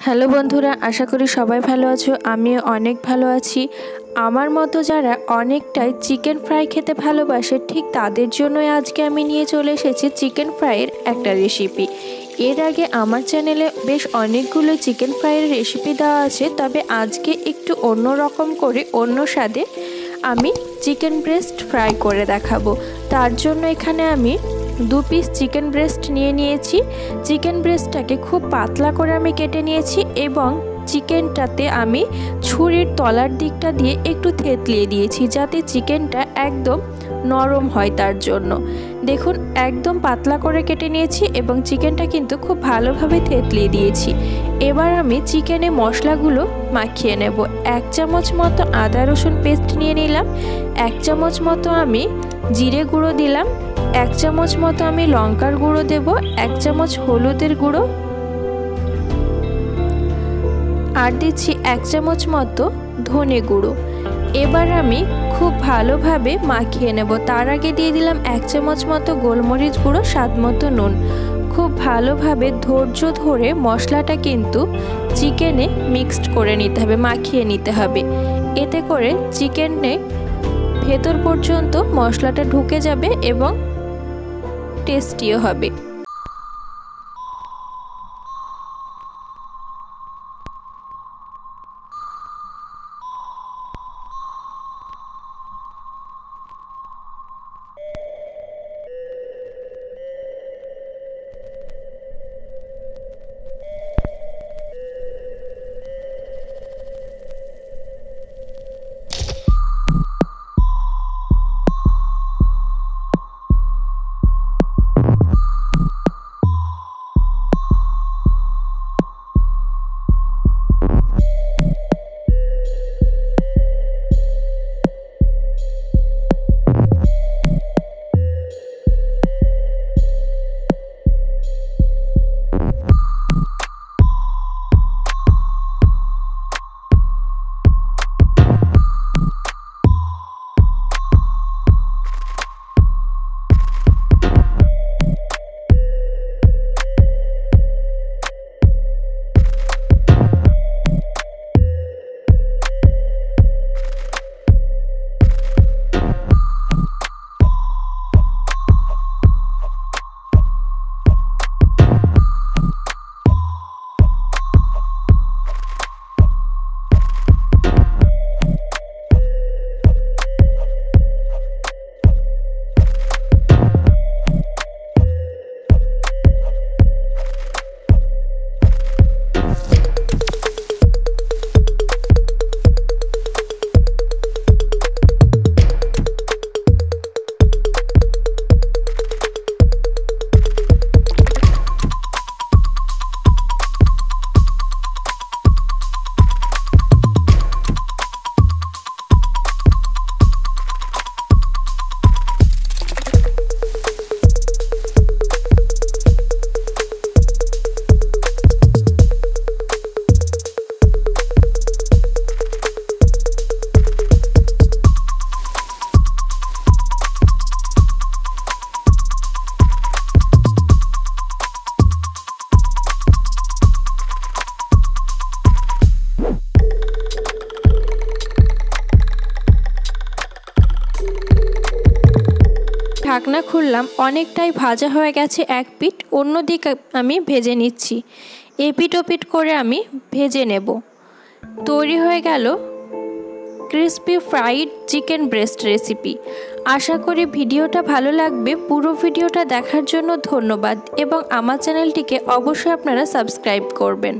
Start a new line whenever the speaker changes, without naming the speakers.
Hello বন্ধুরা, আশা করি সবাই ভালো আছো। আমিও অনেক ভালো আছি। আমার মতো যারা অনেকটাই চিকেন ফ্রাই খেতে ভালোবাসে, ঠিক তাদের জন্যই আজকে আমি নিয়ে চলে এসেছি চিকেন ফ্রাইয়ের একটা রেসিপি। এর আগে আমার চ্যানেলে বেশ অনেকগুলো চিকেন ফ্রাইয়ের রেসিপি দেওয়া আছে, তবে আজকে একটু অন্য রকম করে অন্য স্বাদে আমি চিকেন ব্রেস্ট ফ্রাই করে দেখাবো। তার জন্য এখানে আমি 2 পিস চিকেন ব্রেস্ট নিয়েছি। চিকেন ব্রেস্টটাকে খুব পাতলা করে আমি কেটে নিয়েছি এবং চিকেনটাতে আমি ছুরির তলার দিকটা দিয়ে একটু থেতলিয়ে দিয়েছি, যাতে চিকেনটা একদম নরম হয়। তার জন্য দেখুন, একদম পাতলা করে কেটে নিয়েছি এবং চিকেনটা কিন্তু খুব ভালোভাবে থেতলিয়ে দিয়েছি। এবার আমি চিকেনে মশলাগুলো মাখিয়ে নেব। 1 চামচ মতো আদা রসুন পেস্ট নিয়ে নিলাম, 1 চামচ মতো আমি জিরে গুঁড়ো দিলাম, 1 চামচ মতো আমি লঙ্কার গুঁড়ো দেব, 1 চামচ হলুদের গুঁড়ো, আর দিচ্ছি 1 চামচ মতো ধনে গুঁড়ো। এবার আমি খুব ভালোভাবে মাখিয়ে নেব। তার আগে দিয়ে দিলাম 1 চামচ মতো গোলমরিচ গুঁড়ো, স্বাদ মতো নুন। খুব ভালোভাবে ধৈর্য ধরে মশলাটা কিন্তু চিকেনে মিক্সড করে নিতে হবে, মাখিয়ে নিতে হবে। এতে করে চিকেনে ভেতর পর্যন্ত মশলাটা ঢুকে যাবে এবং টেস্টিও হবে। ঢাকনা খুললাম, অনেকটাই ভাজা হয়ে গেছে এক পিঠ, অন্য দিকে আমি ভেজে নিচ্ছি। এপিট ওপিট করে আমি ভেজে নেব। তৈরি হয়ে গেল crispy fried chicken breast recipe. আশা করি ভিডিওটা ভালো লাগবে। পুরো ভিডিওটা দেখার জন্য ধন্যবাদ এবং আমার চ্যানেলটিকে অবশ্যই আপনারা সাবস্ক্রাইব করবেন।